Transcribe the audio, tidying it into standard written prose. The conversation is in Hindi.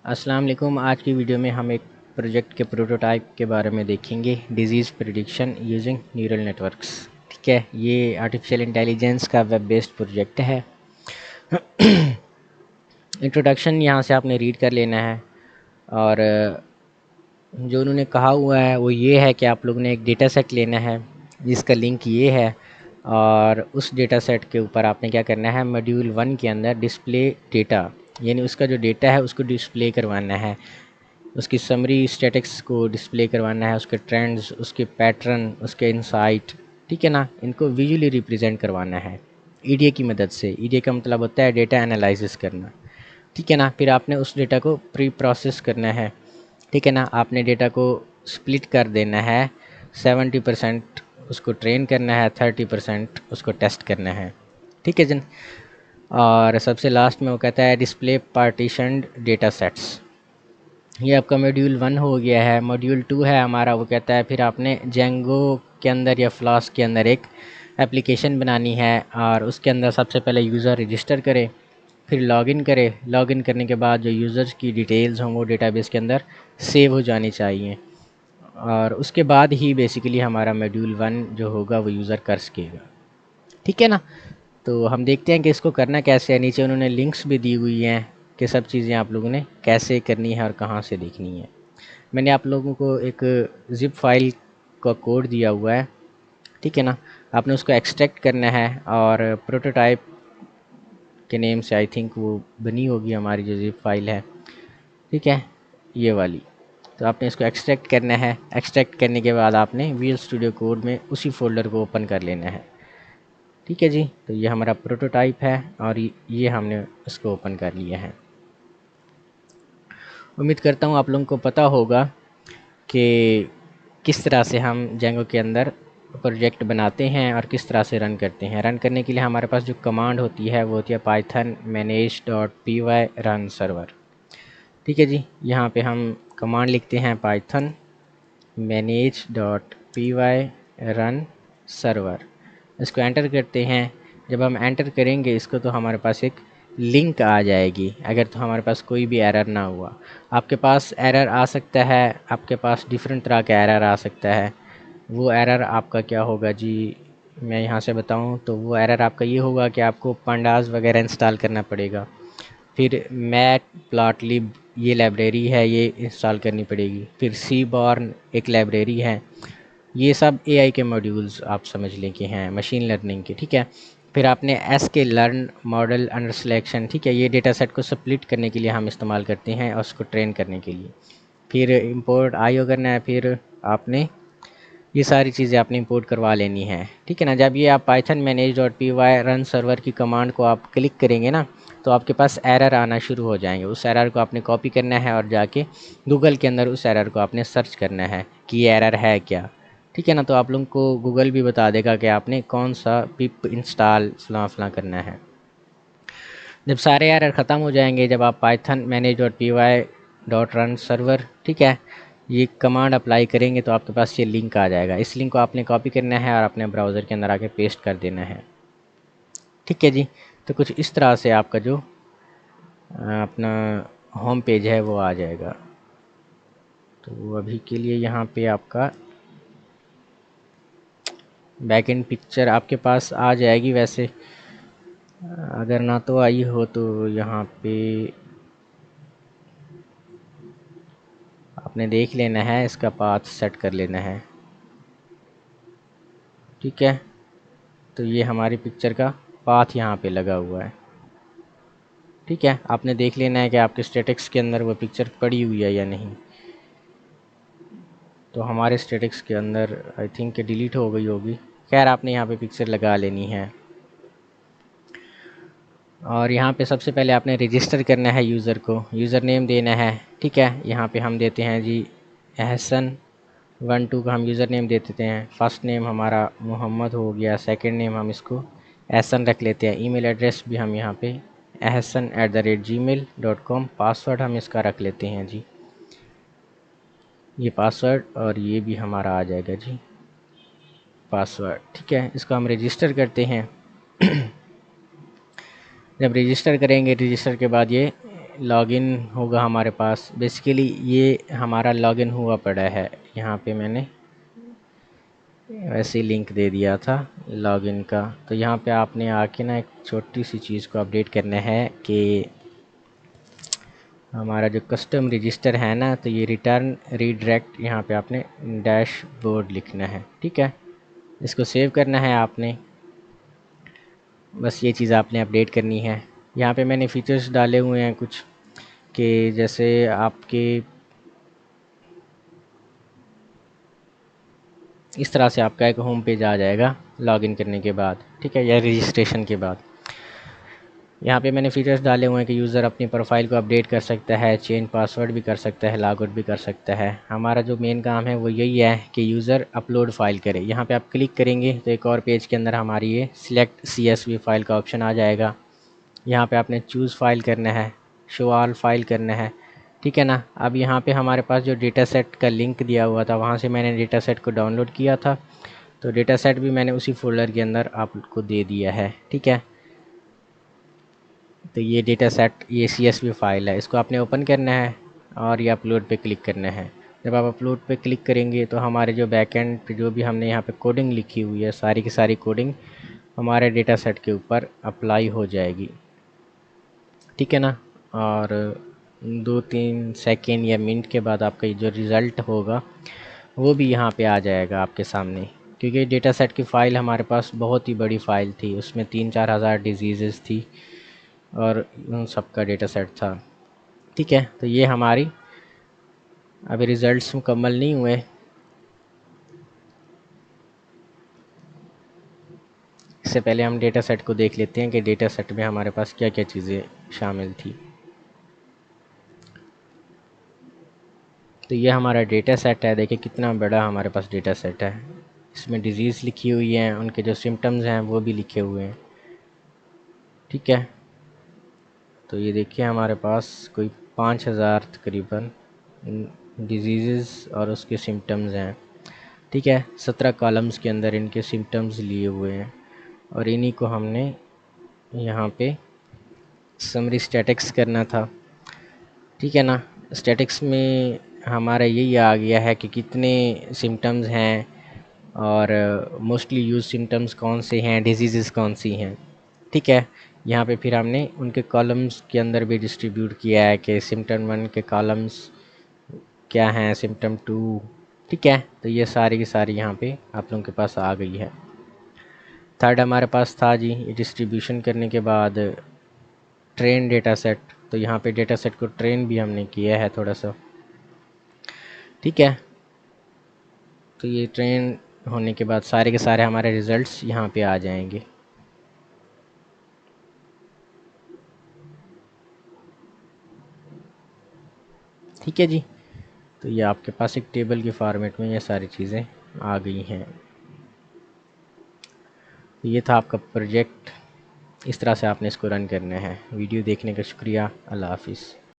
अस्सलाम वालेकुम। आज की वीडियो में हम एक प्रोजेक्ट के प्रोटोटाइप के बारे में देखेंगे, disease prediction using neural networks. ठीक है, ये आर्टिफिशियल इंटेलिजेंस का वेब बेस्ड प्रोजेक्ट है। इंट्रोडक्शन यहाँ से आपने रीड कर लेना है और जो उन्होंने कहा हुआ है वो ये है कि आप लोगों ने एक डेटा सेट लेना है जिसका लिंक ये है, और उस डेटा सेट के ऊपर आपने क्या करना है, मॉड्यूल 1 के अंदर डिस्प्ले डेटा, यानी उसका जो डेटा है उसको डिस्प्ले करवाना है, उसकी समरी स्टैटिक्स को डिस्प्ले करवाना है, उसके ट्रेंड्स, उसके पैटर्न, उसके इंसाइट, ठीक है ना, इनको विजुअली रिप्रेजेंट करवाना है ईडीए की मदद से। ईडीए का मतलब होता है डेटा एनालिसिस करना, ठीक है ना। फिर आपने उस डेटा को प्री प्रोसेस करना है, ठीक है ना। आपने डेटा को स्प्लिट कर देना है, 70% उसको ट्रेन करना है, 30% उसको टेस्ट करना है, ठीक है जन। और सबसे लास्ट में वो कहता है डिस्प्ले पार्टीशनड डेटा सेट्स। ये आपका मॉड्यूल 1 हो गया है। मॉड्यूल 2 है हमारा, वो कहता है फिर आपने जेंगो के अंदर या फ्लास्क के अंदर एक एप्लीकेशन बनानी है, और उसके अंदर सबसे पहले यूज़र रजिस्टर करे, फिर लॉगिन करे। लॉगिन करने के बाद जो यूज़र्स की डिटेल्स हों वो डेटाबेस के अंदर सेव हो जानी चाहिए, और उसके बाद ही बेसिकली हमारा मॉड्यूल 1 जो होगा वो यूज़र कर सकेगा, ठीक है ना। तो हम देखते हैं कि इसको करना कैसे है। नीचे उन्होंने लिंक्स भी दी हुई हैं कि सब चीज़ें आप लोगों ने कैसे करनी है और कहाँ से देखनी है। मैंने आप लोगों को एक ज़िप फाइल का कोड दिया हुआ है, ठीक है ना। आपने उसको एक्सट्रैक्ट करना है, और प्रोटोटाइप के नेम से आई थिंक वो बनी होगी हमारी जो ज़िप फाइल है, ठीक है, ये वाली। तो आपने इसको एक्सट्रैक्ट करना है। एक्सट्रैक्ट करने के बाद आपने विजुअल स्टूडियो कोड में उसी फोल्डर को ओपन कर लेना है, ठीक है जी। तो ये हमारा प्रोटोटाइप है और ये हमने इसको ओपन कर लिया है। उम्मीद करता हूँ आप लोगों को पता होगा कि किस तरह से हम जेंगो के अंदर प्रोजेक्ट बनाते हैं और किस तरह से रन करते हैं। रन करने के लिए हमारे पास जो कमांड होती है वो होती है पाइथन manage.py रन सर्वर, ठीक है जी। यहाँ पे हम कमांड लिखते हैं पाइथन manage.py रन सर्वर, इसको एंटर करते हैं। जब हम एंटर करेंगे इसको तो हमारे पास एक लिंक आ जाएगी, अगर तो हमारे पास कोई भी एरर ना हुआ। आपके पास एरर आ सकता है, आपके पास डिफरेंट तरह का एरर आ सकता है। वो एरर आपका क्या होगा जी, मैं यहाँ से बताऊँ तो वो एरर आपका ये होगा कि आपको पंडास वगैरह इंस्टॉल करना पड़ेगा, फिर मैट प्लॉटलिब ये लाइब्रेरी है ये इंस्टॉल करनी पड़ेगी, फिर सी बॉर्न एक लाइब्रेरी है। ये सब एआई के मॉड्यूल्स आप समझ लें कि हैं मशीन लर्निंग के, ठीक है। फिर आपने एस के लर्न मॉडल अंडर सिलेक्शन, ठीक है, ये डेटा सेट को स्प्लिट करने के लिए हम इस्तेमाल करते हैं और उसको ट्रेन करने के लिए। फिर इंपोर्ट आईओ करना है, फिर आपने ये सारी चीज़ें आपने इंपोर्ट करवा लेनी है, ठीक है ना। जब ये आप पाइथन manage.py रन सर्वर की कमांड को आप क्लिक करेंगे ना तो आपके पास एरर आना शुरू हो जाएंगे। उस एरर को आपने कॉपी करना है और जाके गूगल के अंदर उस एरर को आपने सर्च करना है कि ये एरर है क्या, ठीक है ना। तो आप लोगों को गूगल भी बता देगा कि आपने कौन सा पिप इंस्टॉल फलां फलां करना है। जब सारे एरर ख़त्म हो जाएंगे, जब आप पाइथन manage.py रन सर्वर, ठीक है, ये कमांड अप्लाई करेंगे तो आपके पास ये लिंक आ जाएगा। इस लिंक को आपने कॉपी करना है और अपने ब्राउज़र के अंदर आके पेस्ट कर देना है, ठीक है जी। तो कुछ इस तरह से आपका जो अपना होम पेज है वो आ जाएगा। तो अभी के लिए यहाँ पे आपका बैक एंड पिक्चर आपके पास आ जाएगी। वैसे अगर ना तो आई हो तो यहाँ पे आपने देख लेना है, इसका पाथ सेट कर लेना है, ठीक है। तो ये हमारी पिक्चर का पाथ यहाँ पे लगा हुआ है, ठीक है। आपने देख लेना है कि आपके स्टेटिक्स के अंदर वो पिक्चर पड़ी हुई है या नहीं। तो हमारे स्टेटिक्स के अंदर आई थिंक कि डिलीट हो गई होगी। खैर आपने यहाँ पे पिक्चर लगा लेनी है, और यहाँ पे सबसे पहले आपने रजिस्टर करना है यूज़र को, यूज़र नेम देना है, ठीक है। यहाँ पे हम देते हैं जी एहसन 1 2 का हम यूज़र नेम दे देते हैं। फर्स्ट नेम हमारा मोहम्मद हो गया, सेकंड नेम हम इसको एहसन रख लेते हैं। ईमेल एड्रेस भी हम यहाँ पे ehsan@gmail.com। पासवर्ड हम इसका रख लेते हैं जी, ये पासवर्ड, और ये भी हमारा आ जाएगा जी पासवर्ड, ठीक है। इसको हम रजिस्टर करते हैं। जब रजिस्टर करेंगे, रजिस्टर के बाद ये लॉगिन होगा हमारे पास। बेसिकली ये हमारा लॉगिन हुआ पड़ा है, यहाँ पे मैंने वैसे ही लिंक दे दिया था लॉगिन का। तो यहाँ पे आपने आके ना एक छोटी सी चीज़ को अपडेट करना है कि हमारा जो कस्टम रजिस्टर है ना, तो ये रिटर्न रीडायरेक्ट यहाँ पे आपने डैशबोर्ड लिखना है। ठीक है, इसको सेव करना है आपने, बस ये चीज़ आपने अपडेट करनी है। यहाँ पे मैंने फीचर्स डाले हुए हैं कुछ, कि जैसे आपके इस तरह से आपका एक होम पेज आ जाएगा लॉगिन करने के बाद, ठीक है, या रजिस्ट्रेशन के बाद। यहाँ पे मैंने फीचर्स डाले हुए हैं कि यूज़र अपनी प्रोफाइल को अपडेट कर सकता है, चेंज पासवर्ड भी कर सकता है, लॉग आउट भी कर सकता है। हमारा जो मेन काम है वो यही है कि यूज़र अपलोड फ़ाइल करे। यहाँ पे आप क्लिक करेंगे तो एक और पेज के अंदर हमारी ये सिलेक्ट CSV फ़ाइल का ऑप्शन आ जाएगा। यहाँ पे आपने चूज़ फ़ाइल करना है, शो ऑल फाइल करना है, ठीक है ना। अब यहाँ पे हमारे पास जो डेटा सेट का लिंक दिया हुआ था, वहाँ से मैंने डेटा सेट को डाउनलोड किया था, तो डेटा सेट भी मैंने उसी फोल्डर के अंदर आपको दे दिया है। ठीक है, तो ये डेटा सेट, ये CSV फाइल है, इसको आपने ओपन करना है और ये अपलोड पे क्लिक करना है। जब आप अपलोड पे क्लिक करेंगे तो हमारे जो बैकएंड पे जो भी हमने यहाँ पे कोडिंग लिखी हुई है, सारी की सारी कोडिंग हमारे डेटा सेट के ऊपर अप्लाई हो जाएगी। ठीक है ना, और 2-3 सेकेंड या मिनट के बाद आपका जो रिज़ल्ट होगा वो भी यहाँ पे आ जाएगा आपके सामने। क्योंकि डेटा सेट की फ़ाइल हमारे पास बहुत ही बड़ी फ़ाइल थी, उसमें 3-4 हज़ार डिजीज़ थी और उन सब का डेटा सेट था। ठीक है, तो ये हमारी अभी रिज़ल्ट्स मुकम्मल नहीं हुए। इससे पहले हम डेटा सेट को देख लेते हैं कि डेटा सेट में हमारे पास क्या क्या चीज़ें शामिल थी। तो ये हमारा डेटा सेट है, देखिए कितना बड़ा हमारे पास डेटा सेट है। इसमें डिजीज़ लिखी हुई हैं, उनके जो सिम्टम्स हैं वो भी लिखे हुए हैं। ठीक है, तो ये देखिए हमारे पास कोई 5000 तकरीबन डिजीज़ और उसके सिम्टम्स हैं। ठीक है, 17 कॉलम्स के अंदर इनके सिम्टम्स लिए हुए हैं और इन्हीं को हमने यहाँ पे समरी स्टैटिक्स करना था। ठीक है ना, स्टैटिक्स में हमारा यही आ गया है कि कितने सिम्टम्स हैं और मोस्टली यूज सिम्टम्स कौन से हैं, डिजीज़ कौन सी हैं। ठीक है, यहाँ पे फिर हमने उनके कॉलम्स के अंदर भी डिस्ट्रीब्यूट किया है कि सिम्टम 1 के कॉलम्स क्या हैं, सिम्टम 2। ठीक है, तो ये सारी की सारी यहाँ पे आप लोगों के पास आ गई है। थर्ड हमारे पास था जी, डिस्ट्रीब्यूशन करने के बाद ट्रेन डेटा सेट। तो यहाँ पे डेटा सेट को ट्रेन भी हमने किया है थोड़ा सा। ठीक है, तो ये ट्रेन होने के बाद सारे के सारे हमारे रिज़ल्ट्स यहाँ पे आ जाएंगे। ठीक है जी, तो ये आपके पास एक टेबल के फॉर्मेट में ये सारी चीज़ें आ गई हैं। तो ये था आपका प्रोजेक्ट, इस तरह से आपने इसको रन करना है। वीडियो देखने का शुक्रिया, अल्लाह हाफिज़।